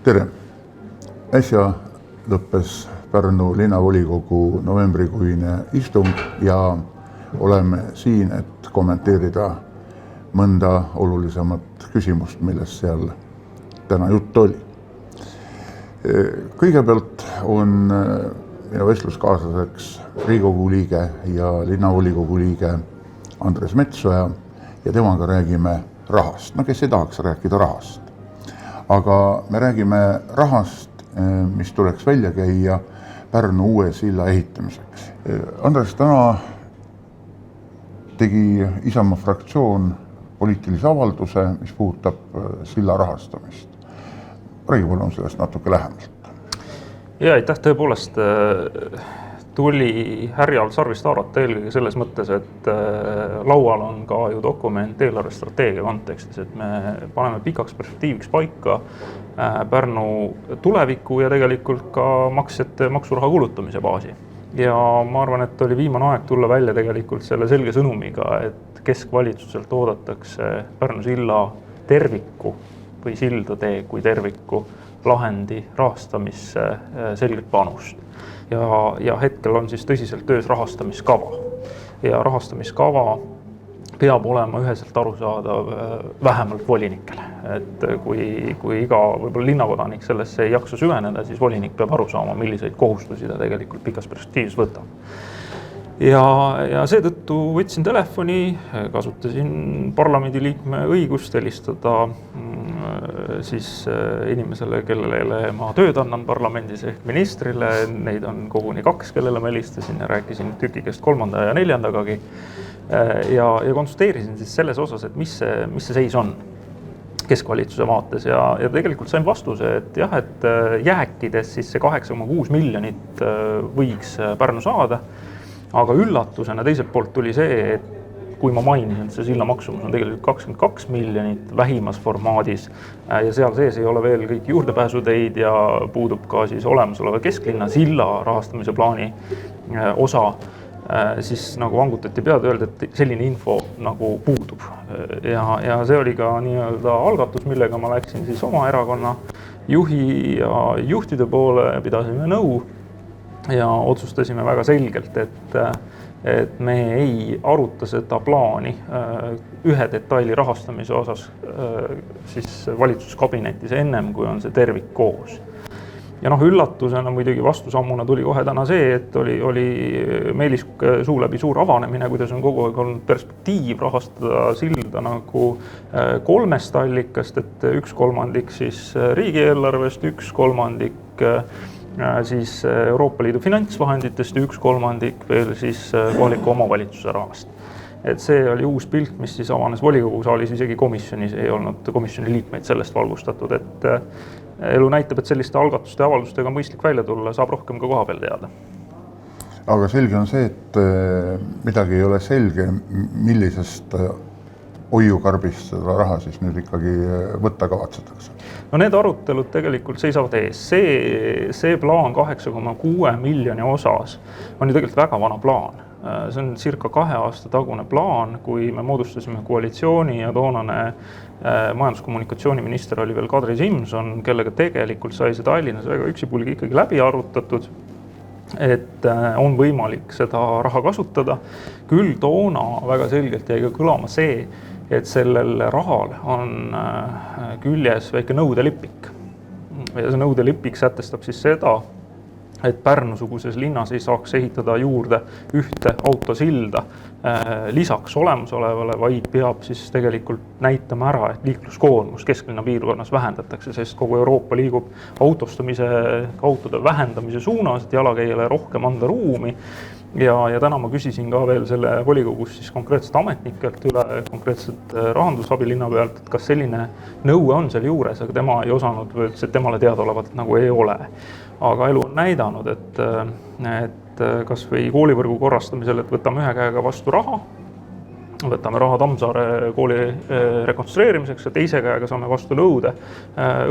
Tere! Äsja lõppes Pärnu linnavolikogu novembrikuine istung ja oleme siin, et kommenteerida mõnda olulisemat küsimust, millest seal täna juttu oli. Kõigepealt on minu vestluskaaslaseks Riigikogu liige ja linnavolikogu liige Andres Metsoja ja temaga räägime rahast. No kes ei tahaks rääkida rahast? Aga me räägime rahast, mis tuleks välja käia Pärnu uue silla ehitamiseks. Andres, täna tegi Isamaa fraktsioon poliitilise avalduse, mis puudutab silla rahastamist. Räägi palun sellest natuke lähemalt. Ja aitäh, tõepoolest tuli härjal sarvist haarata eelkõige selles mõttes, et laual on ka ju dokument eelarvestrateegia kontekstis, et me paneme pikaks perspektiiviks paika Pärnu tuleviku ja tegelikult ka maksjate maksuraha kulutamise baasi. Ja ma arvan, et oli viimane aeg tulla välja tegelikult selle selge sõnumiga, et keskvalitsuselt oodatakse Pärnu silla terviku või sildade kui terviku lahendi rahastamisse selgelt panust. Ja hetkel on siis tõsiselt töös rahastamiskava. Ja rahastamiskava peab olema üheselt arusaadav vähemalt volinikele. Et kui iga võib-olla linnakodanik sellesse ei jaksu süveneda, siis volinik peab aru saama, milliseid kohustusi ta tegelikult pikas perspektiivis võtab. Ja seetõttu võtsin telefoni, kasutasin parlamendiliikme õigust helistada siis inimesele, kellele ma tööd annan parlamendis ehk ministrile. Neid on koguni 2, kellele ma helistasin ja rääkisin tükikest 3. ja 4. Ja konsulteerisin siis selles osas, et mis see seis on keskvalitsuse vaates ja tegelikult sain vastuse, et jah, et jääkides siis see 8,6 miljonit võiks Pärnu saada. Aga üllatusena teiselt poolt tuli see, et kui ma mainisin, et see silla maksumus on tegelikult 22 miljonit vähimas formaadis ja seal sees ei ole veel kõik juurdepääsuteid ja puudub ka siis olemasoleva kesklinna silla rahastamise plaani osa, siis nagu vangutati pead öelda, et selline info nagu puudub. Ja see oli ka nii-öelda algatus, millega ma läksin siis oma erakonna juhi ja juhtide poole, pidasime nõu ja otsustasime väga selgelt, et me ei aruta seda plaani ühe detaili rahastamise osas siis valitsuskabinetis ennem, kui on see tervik koos. Ja üllatusena muidugi vastusammuna tuli kohe täna see, et oli Meelis suu läbi suur avanemine, kuidas on kogu aeg olnud perspektiiv rahastada silda nagu 3 allikast, et 1/3 siis riigieelarvest, 1/3 siis Euroopa Liidu finantsvahenditest ja 1/3 veel siis kohaliku omavalitsuse rahast. Et see oli uus pilt, mis siis avanes volikogu saalis, isegi komisjonis ei olnud komisjoni liikmeid sellest valgustatud, et elu näitab, et selliste algatuste ja avaldustega on mõistlik välja tulla, saab rohkem ka koha peal teada. Aga selge on see, et midagi ei ole selge, millisest hoiukarbist seda raha siis nüüd ikkagi võtta kavatsetakse. No need arutelud tegelikult seisavad ees. See plaan 8,6 miljoni osas on ju tegelikult väga vana plaan. See on circa 2 aasta tagune plaan, kui me moodustasime koalitsiooni ja toonane majandus-kommunikatsiooniminister oli veel Kadri Simson, kellega tegelikult sai see Tallinnas väga üksipulgi ikkagi läbi arutatud, et on võimalik seda raha kasutada. Küll toona väga selgelt jäi ka kõlama see, et sellel rahal on küljes väike nõudelipik. Ja see nõudelipik sätestab siis seda, et Pärnu-suguses linnas ei saaks ehitada juurde ühte autosilda lisaks olemasolevale, vaid peab siis tegelikult näitama ära, et liikluskoormus kesklinna piirkonnas vähendatakse, sest kogu Euroopa liigub autostumise, autode vähendamise suunas, et jalakäijale rohkem anda ruumi. Ja täna ma küsisin ka veel selle volikogus siis konkreetselt ametnikelt üle, konkreetselt rahandusabilinna pealt, et kas selline nõue on seal juures, aga tema ei osanud või ütles, et temale teadaolevalt nagu ei ole. Aga elu on näidanud, et kas või koolivõrgu korrastamisel, et võtame ühe käega vastu raha võtame raha Tammsaare kooli rekonstrueerimiseks ja teise käega saame vastu nõude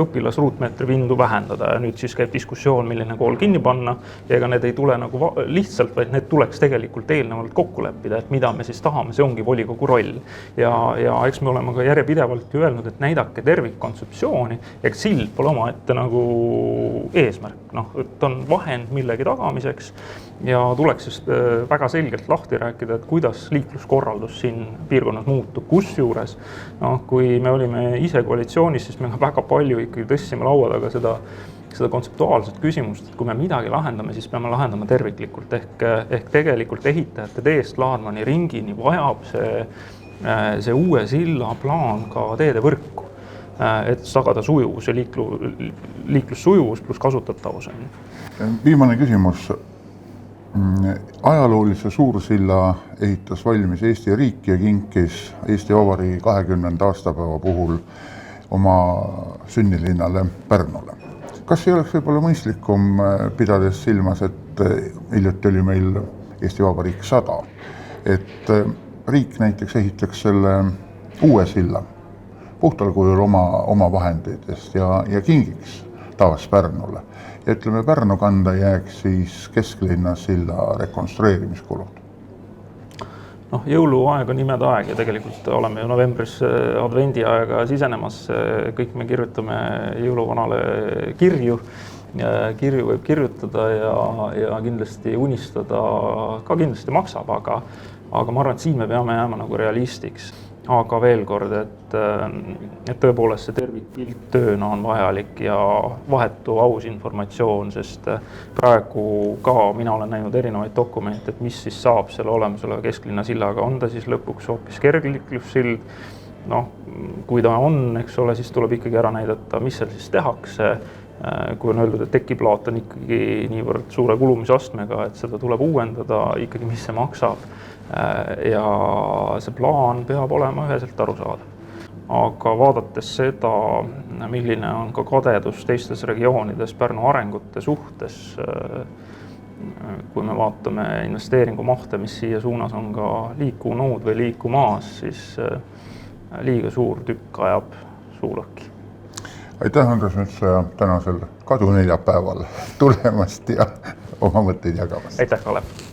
õpilasruutmeetri pindu vähendada ja nüüd siis käib diskussioon, milline kool kinni panna ja ega need ei tule nagu lihtsalt, vaid need tuleks tegelikult eelnevalt kokku leppida, et mida me siis tahame, see ongi volikogu roll. Ja eks me oleme ka järjepidevalt ju öelnud, et näidake tervikkontseptsiooni ja sild pole omaette nagu eesmärk, et on vahend millegi tagamiseks ja tuleks just väga selgelt lahti rääkida, et kuidas liikluskorraldus siin piirkonnas muutub, kusjuures kui me olime ise koalitsioonis, siis me väga palju ikkagi tõstsime laua taga seda kontseptuaalset küsimust, et kui me midagi lahendame, siis peame lahendama terviklikult ehk tegelikult ehitajate teest Laarmani ringini vajab see uue silla plaan ka teedevõrku, et tagada sujuvus ja liiklussujuvus pluss kasutatavus. Viimane küsimus. Ajaloolise Suursilla ehitas valmis Eesti riik ja kinkis Eesti Vabariigi 20. aastapäeva puhul oma sünnilinnale Pärnule. Kas ei oleks võib-olla mõistlikum, pidades silmas, et hiljuti oli meil Eesti Vabariik 100, et riik näiteks ehitaks selle uue silla puhtal kujul oma vahenditest ja kingiks taas Pärnule. Ja ütleme, Pärnu kanda jääks siis kesklinna silla rekonstrueerimiskulud. Jõuluaeg on imede aeg ja tegelikult oleme ju novembris advendiaega sisenemas. Kõik me kirjutame jõuluvanale kirju. Kirju võib kirjutada ja kindlasti unistada ka kindlasti maksab, aga ma arvan, et siin me peame jääma nagu realistiks. Aga veel kord, et tõepoolest see tervikpilt tööna on vajalik ja vahetu aus informatsioon, sest praegu ka mina olen näinud erinevaid dokumente, et mis siis saab selle olemusoleva kesklinna sillaga, on ta siis lõpuks hoopis kergliiklussild. Kui ta on, eks ole, siis tuleb ikkagi ära näidata, mis seal siis tehakse. Kui on öeldud, et tekiplaat on ikkagi niivõrd suure kulumisastmega, et seda tuleb uuendada, ikkagi mis see maksab. Ja see plaan peab olema üheselt arusaadav. Aga vaadates seda, milline on ka kadedus teistes regioonides Pärnu arengute suhtes, kui me vaatame investeeringumahte, mis siia suunas on ka liikunud või liikumaas, siis liiga suur tükk ajab suu lõhki. Aitäh, Andres Metsoja, tänasel kaduneljapäeval tulemast ja oma mõtteid jagamast. Aitäh, Kalev!